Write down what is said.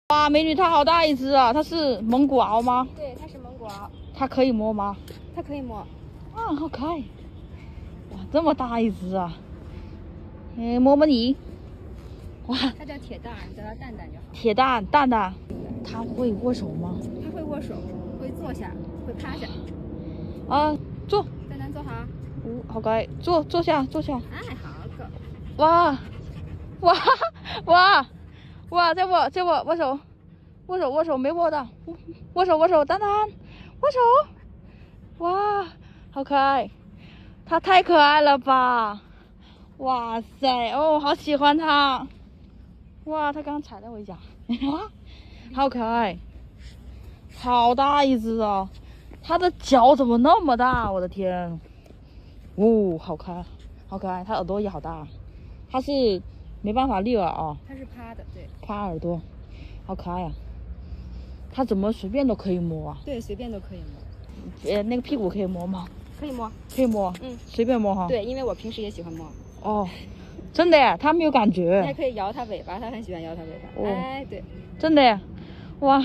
哇，美女，它好大一只啊！它是蒙古獒吗？对，它是蒙古獒，它可以摸吗？它可以摸。啊，好可爱！哇，这么大一只啊！摸摸你。哇，它叫铁蛋儿，你叫它蛋蛋就好。铁蛋蛋蛋，它会握手吗？它会握手，会坐下，会趴下。啊，坐。蛋蛋坐好。好可爱，坐下。哎，好狗。哇，哇！再握手，握手没握到，握手，蛋蛋，握手。哇，好可爱，它太可爱了吧！哇塞，哦，好喜欢它。哇，它刚踩了我一脚，好可爱，好大一只啊！它的脚怎么那么大？我的天！哦，好可爱，它耳朵也好大，它是没办法立耳啊，它是趴的，对，趴耳朵，好可爱啊！它怎么随便都可以摸啊？对，随便都可以摸。那个屁股可以摸吗？可以摸，可以摸，随便摸哈。对，因为我平时也喜欢摸。哦，真的耶，它没有感你觉。还可以摇它尾巴，它很喜欢摇它尾巴。哦，哎，对，真的耶，哇，